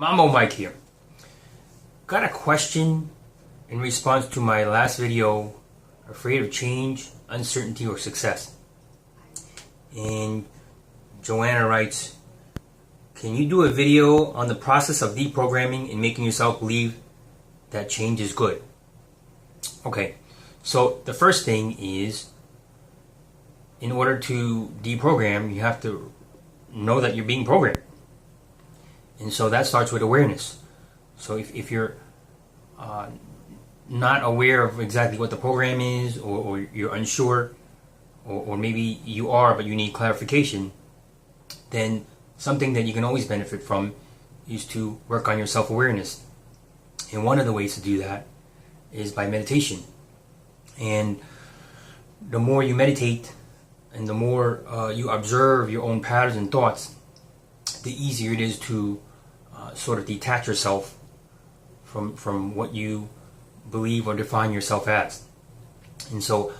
Mambo Mike here. Got a question in response to my last video, afraid of change, uncertainty, or success. And Joanna writes, can you do a video on the process of deprogramming and making yourself believe that change is good? Okay, so the first thing is, in order to deprogram, you have to know that you're being programmed. And so that starts with awareness. So if you're not aware of exactly what the program is, or you're unsure, or maybe you are but you need clarification, then something that you can always benefit from is to work on your self-awareness. And one of the ways to do that is by meditation. And the more you meditate and the more you observe your own patterns and thoughts, the easier it is to sort of detach yourself from what you believe or define yourself as. And so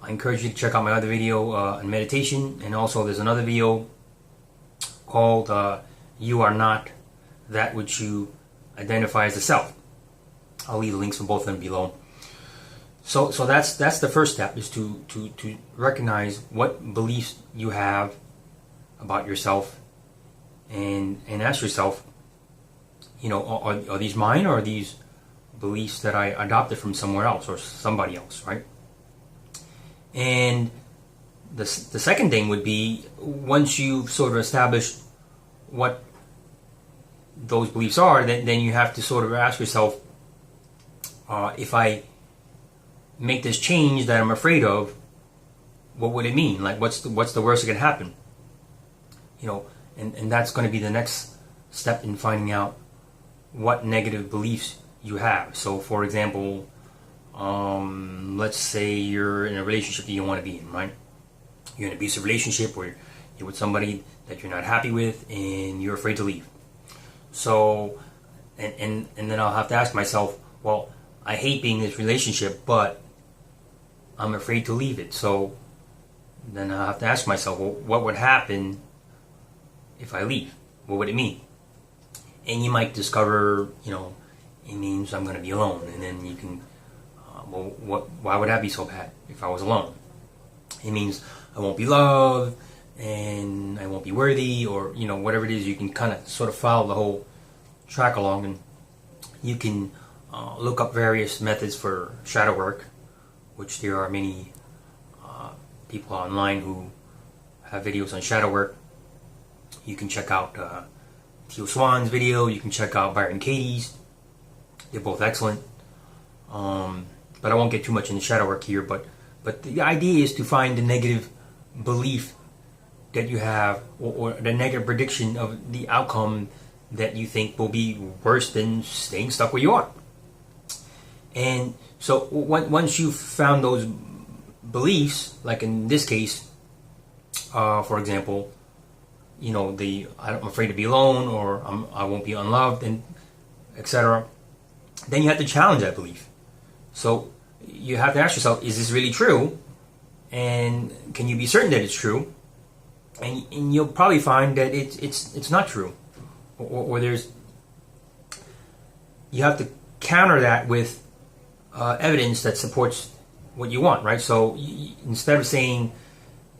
I encourage you to check out my other video on meditation, and also there's another video called You Are Not That Which You Identify as a Self. I'll leave the links for both of them below. So that's the first step, is to recognize what beliefs you have about yourself, and ask yourself, you know, are these mine, or are these beliefs that I adopted from somewhere else or somebody else, right? And the second thing would be, once you've sort of established what those beliefs are, then you have to sort of ask yourself, if I make this change that I'm afraid of, what would it mean? Like, what's the worst that can happen? You know, and that's going to be the next step in finding out what negative beliefs you have. So, for example, let's say you're in a relationship that you don't want to be in, right? You're in an abusive relationship where you're with somebody that you're not happy with and you're afraid to leave. So, and then I'll have to ask myself, well, I hate being in this relationship, but I'm afraid to leave it. So then I'll have to ask myself, well, what would happen if I leave? What would it mean? And you might discover, you know, it means I'm going to be alone. And then you can, why would that be so bad if I was alone? It means I won't be loved, and I won't be worthy, or, you know, whatever it is. You can kind of sort of follow the whole track along, and you can look up various methods for shadow work, which there are many people online who have videos on shadow work. You can check out Teal Swan's video. You can check out Byron Katie's. They're both excellent. But I won't get too much into shadow work here. But the idea is to find the negative belief that you have, or the negative prediction of the outcome that you think will be worse than staying stuck where you are. And so once you've found those beliefs, like in this case, for example, you know, I'm afraid to be alone, or I won't be unloved, and etc., then you have to challenge that belief. So you have to ask yourself, is this really true? And can you be certain that it's true? And you'll probably find that it's not true, or you have to counter that with evidence that supports what you want, right? So instead of saying,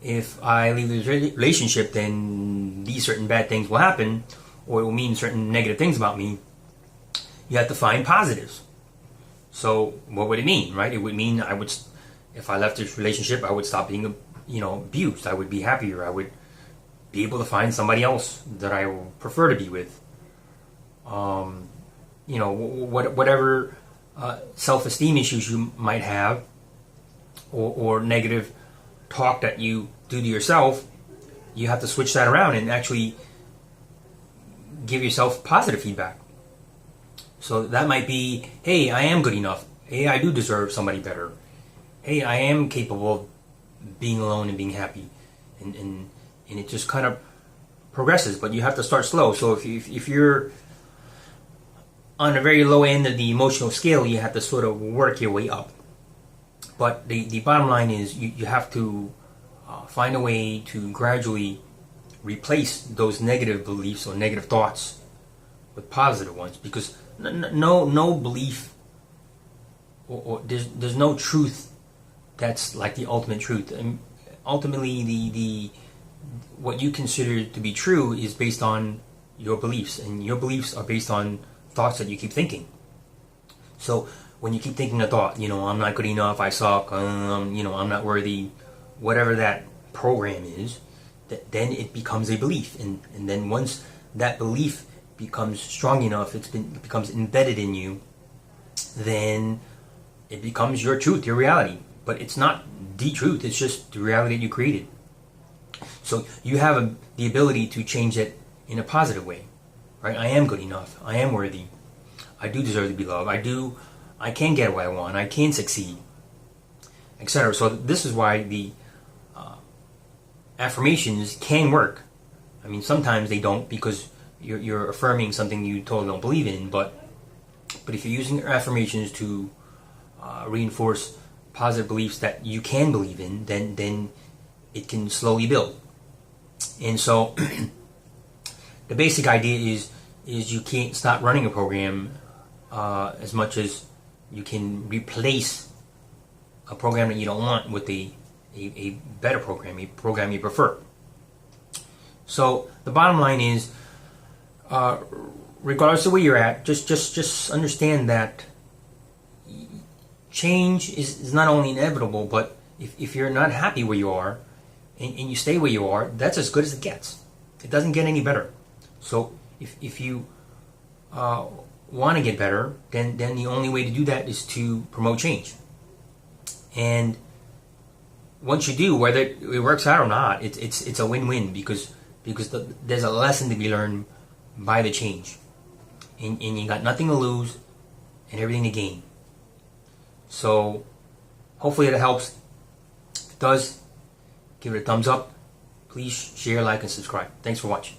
if I leave this relationship, then these certain bad things will happen, or it will mean certain negative things about me, you have to find positives. So what would it mean, right? It would mean if I left this relationship, I would stop being, abused. I would be happier. I would be able to find somebody else that I would prefer to be with. Whatever self-esteem issues you might have, or negative talk that you do to yourself, you have to switch that around and actually give yourself positive feedback. So that might be, hey, I am good enough. Hey, I do deserve somebody better. Hey, I am capable of being alone and being happy. And it just kind of progresses, but you have to start slow. So if you're on a very low end of the emotional scale, you have to sort of work your way up. But the bottom line is, you have to find a way to gradually replace those negative beliefs or negative thoughts with positive ones, because no belief or there's no truth that's like the ultimate truth. And ultimately, the what you consider to be true is based on your beliefs, and your beliefs are based on thoughts that you keep thinking. So when you keep thinking a thought, I'm not good enough, I suck, I'm not worthy, whatever that program is, then it becomes a belief, and then once that belief becomes strong enough, it becomes embedded in you, then it becomes your truth, your reality. But it's not the truth, it's just the reality that you created. So you have the ability to change it in a positive way, right? I am good enough, I am worthy, I do deserve to be loved, I can get what I want, I can succeed, etc. So this is why the affirmations can work. I mean, sometimes they don't, because you're affirming something you totally don't believe in, but if you're using your affirmations to reinforce positive beliefs that you can believe in, then it can slowly build. And so the basic idea is you can't stop running a program as much as you can replace a program that you don't want with a better program, a program you prefer. So the bottom line is, regardless of where you're at, just understand that change is not only inevitable, but if you're not happy where you are and you stay where you are, that's as good as it gets. It doesn't get any better. So if you want to get better, then the only way to do that is to promote change. And once you do, whether it works out or not, it's a win-win, because there's a lesson to be learned by the change, and you got nothing to lose and everything to gain. So hopefully that helps. If it does, give it a thumbs up. Please share, like, and subscribe. Thanks for watching.